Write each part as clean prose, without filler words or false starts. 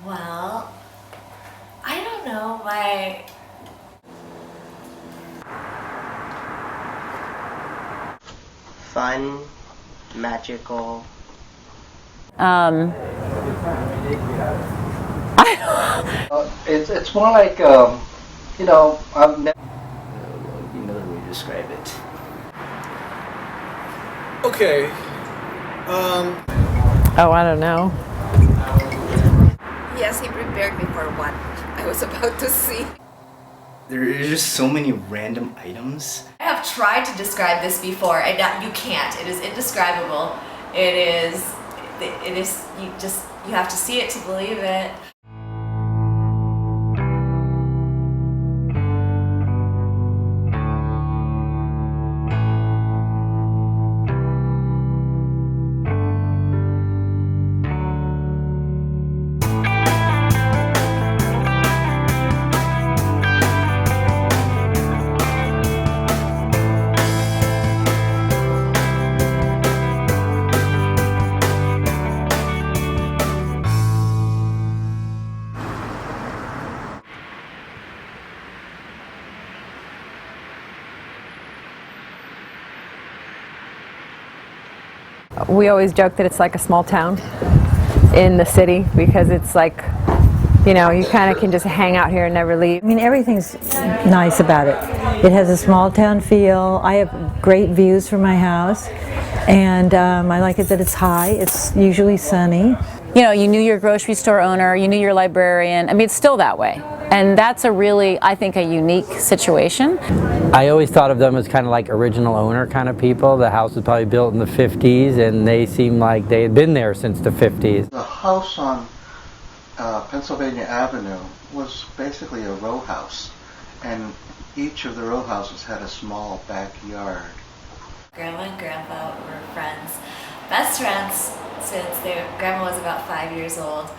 Well, I don't know, my Fun, magical. It's more like, I've never. Would be another way to describe it. Okay. Oh, I don't know. Yes, he prepared me for what I was about to see. There are just so many random items. I have tried to describe this before, and you can't. It is indescribable. It is, you have to see it to believe it. We always joke that it's like a small town in the city because it's like, you know, you kind of can just hang out here and never leave. I mean, everything's nice about it. It has a small town feel. I have great views from my house, and I like it that it's high. It's usually sunny. You know, you knew your grocery store owner, you knew your librarian. I mean, it's still that way. And that's a really, I think, a unique situation. I always thought of them as kind of like original owner kind of people. The house was probably built in the 50s, and they seemed like they had been there since the 50s. The house on Pennsylvania Avenue was basically a row house, and each of the row houses had a small backyard. Grandma and Grandpa were friends, best friends since Grandma was about 5 years old.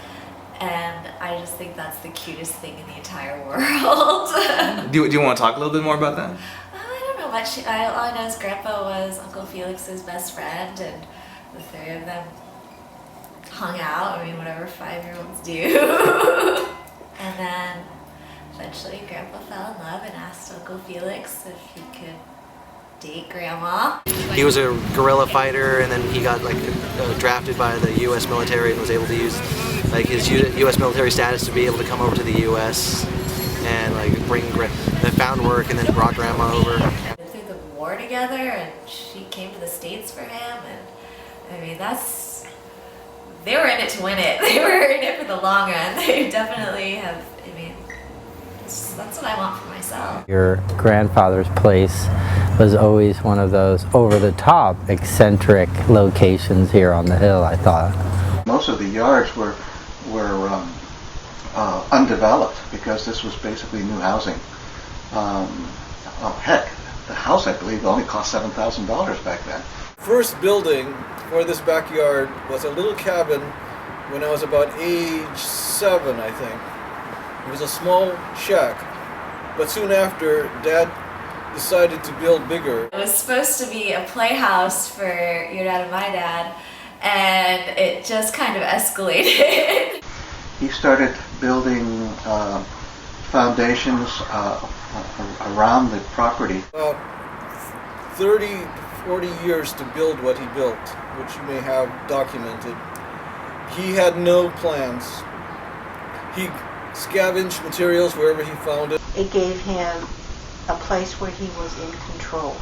And I just think that's the cutest thing in the entire world. Do you want to talk a little bit more about that? I don't know much. All I know is Grandpa was Uncle Felix's best friend, and the three of them hung out. I mean, whatever 5-year-olds do. And then eventually Grandpa fell in love and asked Uncle Felix if he could date Grandma. He was a guerrilla fighter, and then he got drafted by the U.S. military and was able to use his U.S. military status to be able to come over to the U.S. and they found work and then brought Grandma over. They through the war together, and she came to the States for him, and I mean they were in it to win it. They were in it for the long run. They definitely have. I mean, that's what I want for myself. Your grandfather's place was always one of those over-the-top eccentric locations here on the hill, I thought. Most of the yards were undeveloped because this was basically new housing. Heck, the house, I believe, only cost $7,000 back then. First building for this backyard was a little cabin when I was about age 7, I think. It was a small shack, but soon after, Dad decided to build bigger. It was supposed to be a playhouse for your dad and my dad, and it just kind of escalated. He started building foundations around the property. About 30, 40 years to build what he built, which you may have documented. He had no plans. He scavenged materials wherever he found it. It gave him a place where he was in control.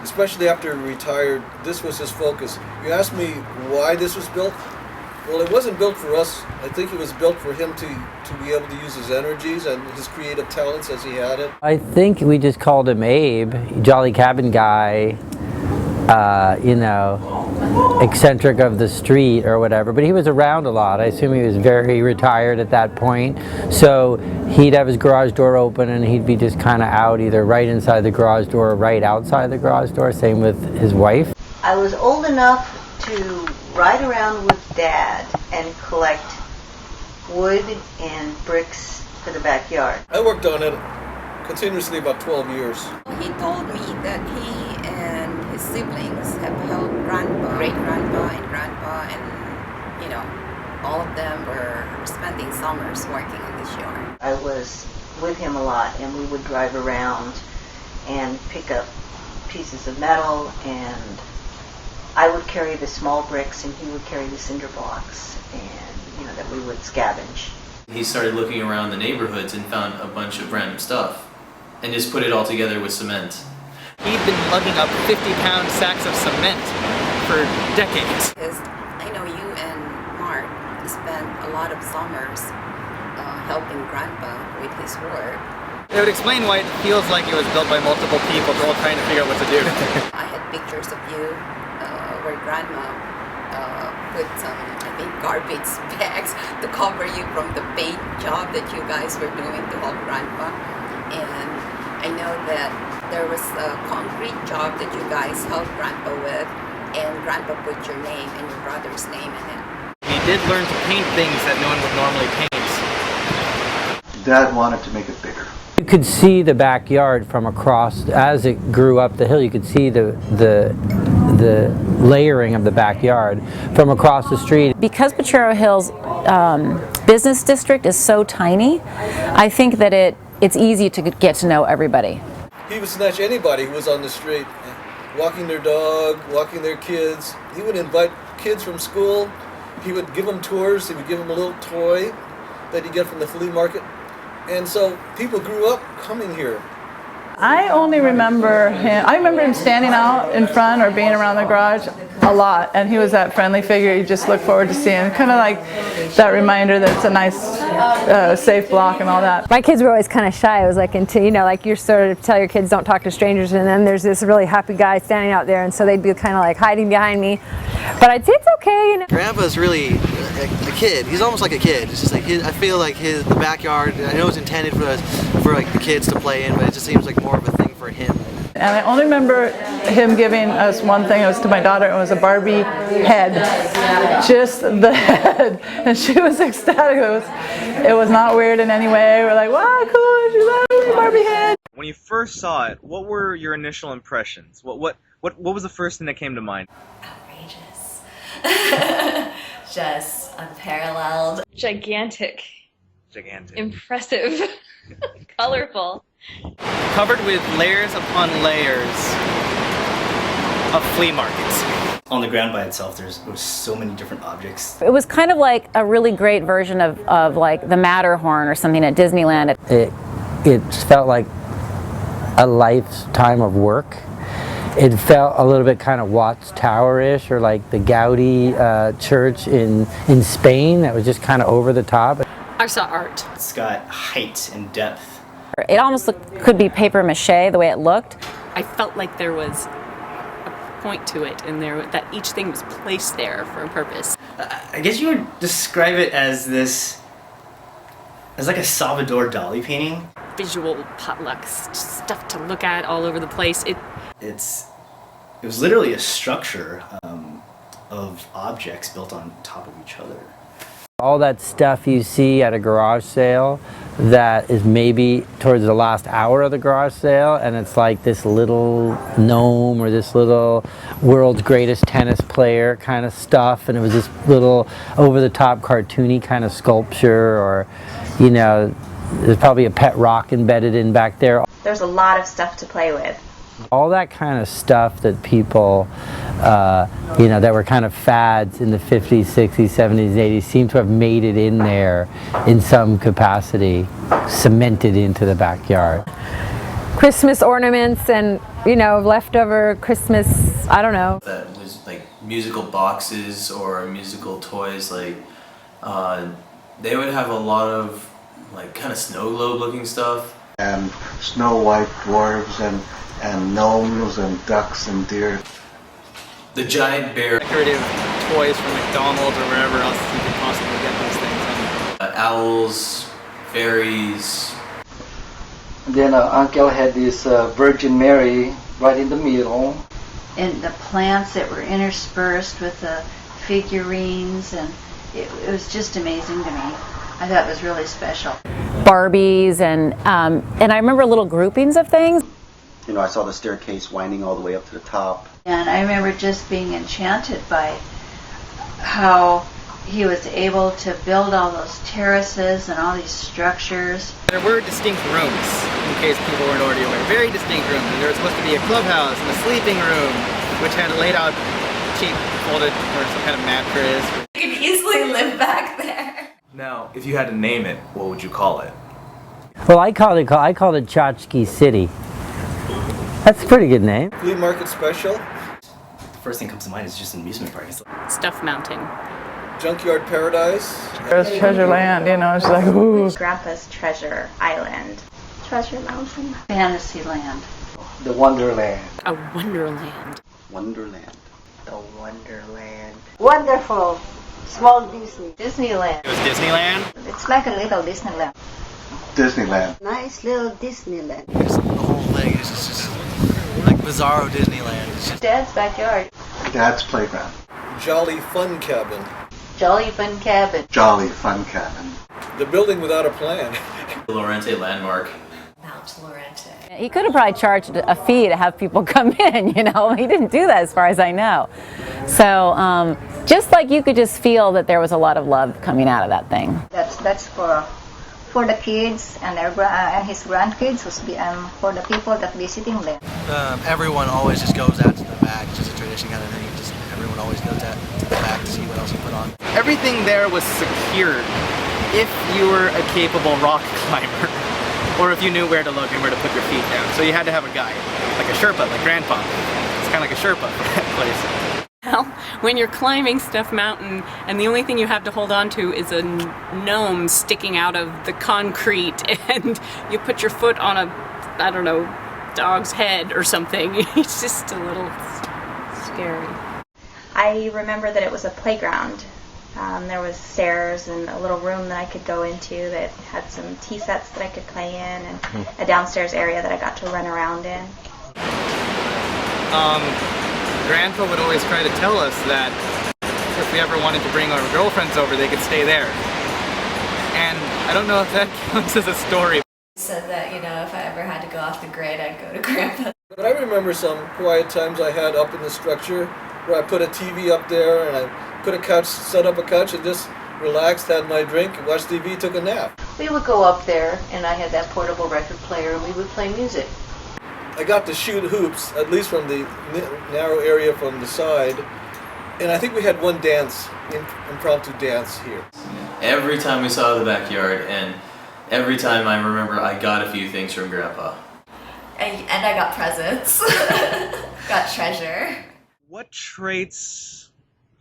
Especially after he retired, this was his focus. You asked me why this was built? Well, it wasn't built for us. I think it was built for him to be able to use his energies and his creative talents as he had it. I think we just called him Abe, jolly cabin guy, eccentric of the street or whatever, but he was around a lot. I assume he was very retired at that point, so he'd have his garage door open and he'd be just kind of out either right inside the garage door or right outside the garage door. Same with his wife. I was old enough to ride around with Dad and collect wood and bricks for the backyard. I worked on it continuously about 12 years. He told me that he and his siblings have helped great grandpa and grandpa, and all of them were spending summers working on this yard. I was with him a lot, and we would drive around and pick up pieces of metal, and I would carry the small bricks and he would carry the cinder blocks, and that we would scavenge. He started looking around the neighborhoods and found a bunch of random stuff and just put it all together with cement. He'd been lugging up 50-pound sacks of cement for decades. I know you and Mark spent a lot of summers helping Grandpa with his work. It would explain why it feels like it was built by multiple people all trying to figure out what to do. I had pictures of you where Grandma put some, I think, garbage bags to cover you from the paint job that you guys were doing to help Grandpa. And I know that there was a concrete job that you guys helped Grandpa with, and Grandpa put your name and your brother's name in it. He did learn to paint things that no one would normally paint. Dad wanted to make it bigger. You could see the backyard from across, as it grew up the hill, you could see the layering of the backyard from across the street. Because Potrero Hills business district is so tiny, I think that it's easy to get to know everybody. He would snatch anybody who was on the street, walking their dog, walking their kids. He would invite kids from school. He would give them tours. He would give them a little toy that he'd get from the flea market. And so people grew up coming here. I only remember him. I remember him standing out in front or being around the garage a lot, and he was that friendly figure you just look forward to seeing. Kind of like that reminder that it's a nice, safe block and all that. My kids were always kind of shy. It was like like you sort of tell your kids don't talk to strangers, and then there's this really happy guy standing out there, and so they'd be kind of like hiding behind me. But I'd say it's okay. Grandpa's really a kid. He's almost like a kid. It's just like I feel like the backyard. I know it's intended for like the kids to play in, but it just seems like more of a thing for him. And I only remember him giving us one thing. It was to my daughter. It was a Barbie head, just the head, and she was ecstatic. It was not weird in any way. We're like, wow, cool! She loves the Barbie head. When you first saw it, what were your initial impressions? What was the first thing that came to mind? Outrageous. Just unparalleled. Gigantic. Gigantic. Impressive. Colorful. Covered with layers upon layers of flea markets. On the ground by itself, there was so many different objects. It was kind of like a really great version of like the Matterhorn or something at Disneyland. It felt like a lifetime of work. It felt a little bit kind of Watts Tower-ish, or like the Gaudi church in Spain that was just kind of over the top. I saw art. It's got height and depth. It almost could be paper mache the way it looked. I felt like there was a point to it, and that each thing was placed there for a purpose. I guess you would describe it as like a Salvador Dali painting. Visual potlucks, stuff to look at all over the place. It was literally a structure of objects built on top of each other. All that stuff you see at a garage sale that is maybe towards the last hour of the garage sale, and it's like this little gnome or this little world's greatest tennis player kind of stuff, and it was this little over-the-top cartoony kind of sculpture, or there's probably a pet rock embedded in back there. There's a lot of stuff to play with. All that kind of stuff that people, that were kind of fads in the 50s, 60s, 70s, 80s seem to have made it in there in some capacity, cemented into the backyard. Christmas ornaments and, leftover Christmas, I don't know. That was like musical boxes or musical toys, like they would have a lot of like kind of snow globe looking stuff. And Snow White dwarves and gnomes and ducks and deer. The giant bear. Decorative toys from McDonald's or wherever else you could possibly get those things. Owls, fairies. And then Uncle had this Virgin Mary right in the middle. And the plants that were interspersed with the figurines, and it was just amazing to me. I thought it was really special. Barbies and I remember little groupings of things. I saw the staircase winding all the way up to the top. And I remember just being enchanted by how he was able to build all those terraces and all these structures. There were distinct rooms, in case people weren't already aware. Very distinct rooms. And there was supposed to be a clubhouse and a sleeping room, which had laid out cheap folded or some kind of mattress. You could easily live back there. Now, if you had to name it, what would you call it? Well, I called it Tchotchke City. That's a pretty good name. Flea market special. The first thing that comes to mind is just an amusement park. Stuff mounting. Junkyard paradise. There's treasure land, you know, it's like, ooh. Grandpa's Treasure Island. Treasure Mountain. Fantasyland. The Wonderland. A wonderland. Wonderland. The Wonderland. Wonderful. Small Disney. Disneyland. It was Disneyland? It's like a little Disneyland. Disneyland. Nice little Disneyland. The whole thing is just like bizarro Disneyland. It's just Dad's backyard. Dad's playground. Jolly Fun Cabin. Jolly Fun Cabin. Jolly Fun Cabin. The building without a plan. Llorente landmark. Mount Llorente. He could have probably charged a fee to have people come in, you know. He didn't do that as far as I know. So just like you could just feel that there was a lot of love coming out of that thing. That's for the kids and and his grandkids, for the people that visiting there. everyone always just goes out to the back, just a tradition kind of thing. Just everyone always goes out to the back to see what else you put on. Everything there was secured if you were a capable rock climber, or if you knew where to look and where to put your feet down. So you had to have a guide, like a Sherpa, like Grandpa. It's kind of like a Sherpa for that place. Well, when you're climbing Stuff Mountain and the only thing you have to hold on to is a gnome sticking out of the concrete and you put your foot on a, I don't know, dog's head or something, it's just a little scary. I remember that it was a playground. There was stairs and a little room that I could go into that had some tea sets that I could play in and a downstairs area that I got to run around in. Grandpa would always try to tell us that if we ever wanted to bring our girlfriends over, they could stay there. And I don't know if that counts as a story. He said that, you know, if I ever had to go off the grid, I'd go to Grandpa. But I remember some quiet times I had up in the structure where I put a TV up there and I put a couch, set up a couch and just relaxed, had my drink, watched TV, took a nap. We would go up there and I had that portable record player and we would play music. I got to shoot hoops, at least from the narrow area from the side, and I think we had one dance, impromptu dance here. Every time we saw the backyard, and every time I remember I got a few things from Grandpa. And I got presents. Got treasure. What traits,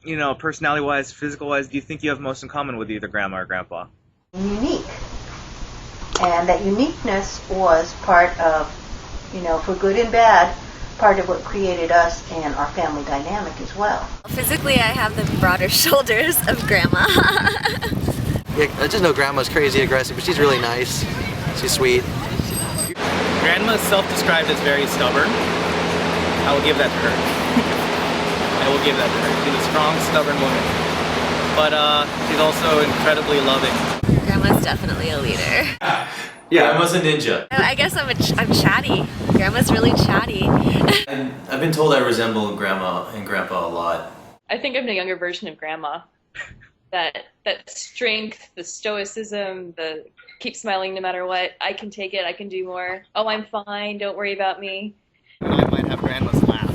you know, personality-wise, physical-wise, do you think you have most in common with either Grandma or Grandpa? Unique. And that uniqueness was part of, you know, for good and bad, part of what created us and our family dynamic as well. Physically, I have the broader shoulders of Grandma. Yeah, I just know Grandma's crazy aggressive, but she's really nice. She's sweet. Grandma's self-described as very stubborn. I will give that to her. I will give that to her. She's a strong, stubborn woman. But she's also incredibly loving. Grandma's definitely a leader. Yeah, Grandma's a ninja. I guess I'm chatty. Grandma's really chatty. I've been told I resemble Grandma and Grandpa a lot. I think I'm the younger version of Grandma. That strength, the stoicism, the keep smiling no matter what. I can take it. I can do more. Oh, I'm fine. Don't worry about me. I might have Grandma's laugh.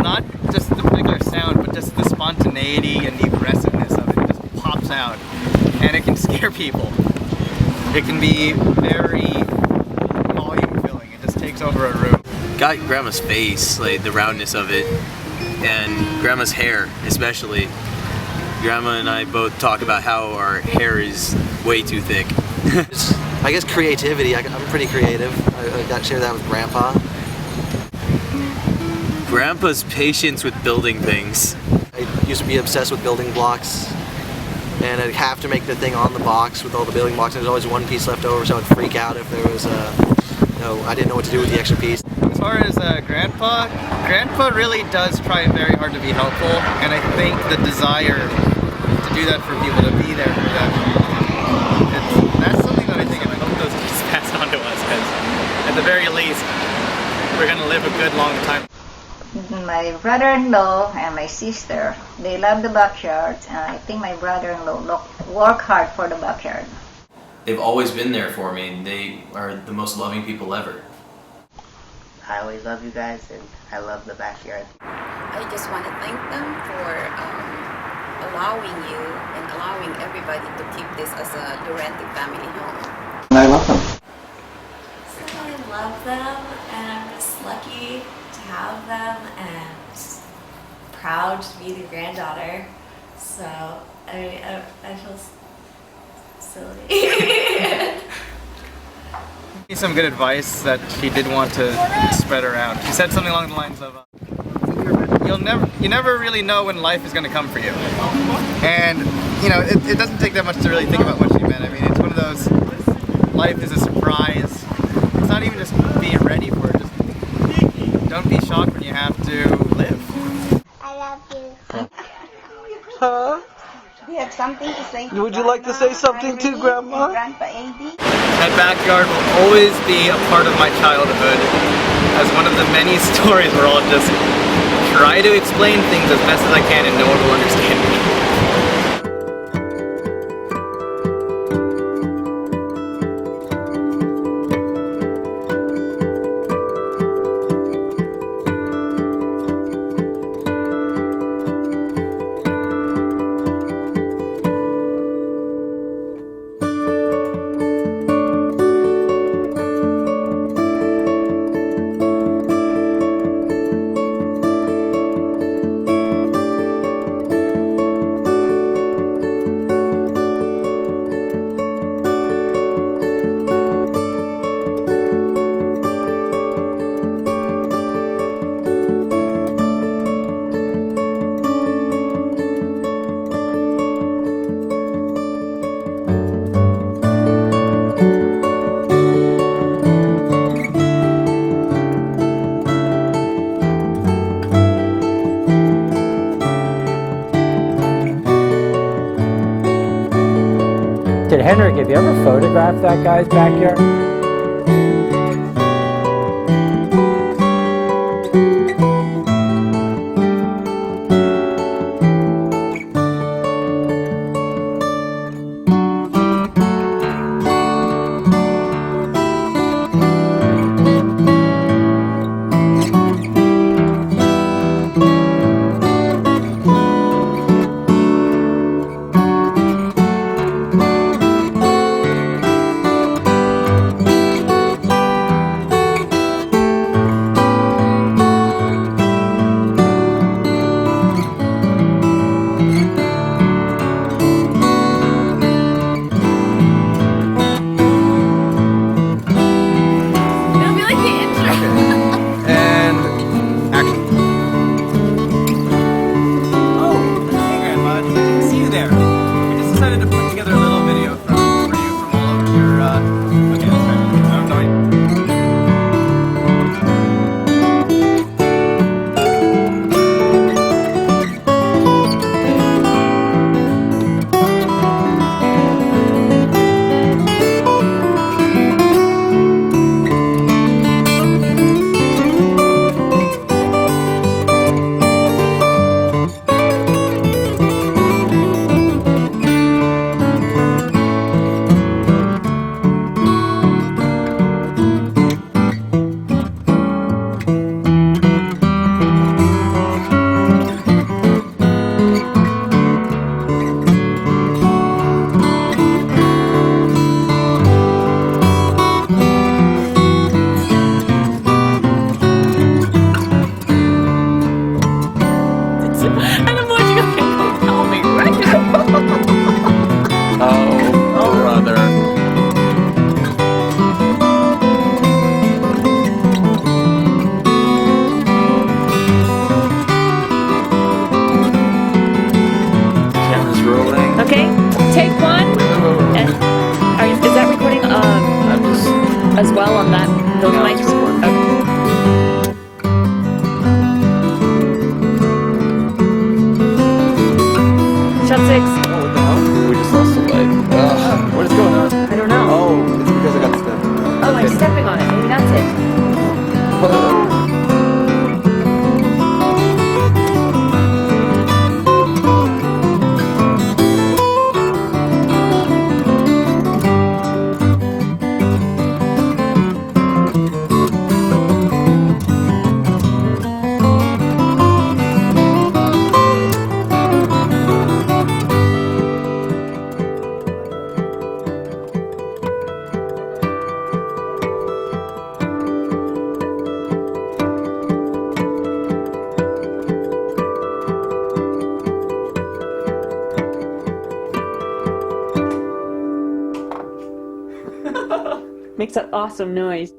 Not just the particular sound, but just the spontaneity and the aggressiveness of it. It just pops out, and it can scare people. It can be very volume-filling. It just takes over a room. Got Grandma's face, like the roundness of it, and Grandma's hair, especially. Grandma and I both talk about how our hair is way too thick. I guess creativity. I'm pretty creative. I got to share that with Grandpa. Grandpa's patience with building things. I used to be obsessed with building blocks. And I'd have to make the thing on the box with all the building blocks, and there's always one piece left over, so I'd freak out if there was I didn't know what to do with the extra piece. As far as Grandpa really does try very hard to be helpful, and I think the desire to do that for people, to be there for them, that's something that I think I hope those just pass on to us, because at the very least, we're going to live a good long time. my brother-in-law and my sister, they love the backyard, and I think my brother-in-law work hard for the backyard. They've always been there for me, and they are the most loving people ever. I always love you guys, and I love the backyard. I just want to thank them for allowing you and allowing everybody to keep this as a Llorente family home. And I love them. So I love them, and I'm just lucky to have them, and proud to be the granddaughter. So I feel silly. Some good advice that she did want to spread around. She said something along the lines of, you never really know when life is going to come for you. And, you know, it doesn't take that much to really think about what she meant. I mean, it's one of those, life is a surprise. It's not even just being ready for it, just don't be shocked when you have to live. I love you. Huh? Do you have something to say to Would you like to say something too, Grandma? Grandpa Abe? That backyard will always be a part of my childhood as one of the many stories where I'll just try to explain things as best as I can and no one will understand me. Henrik, have you ever photographed that guy's backyard? makes an awesome noise.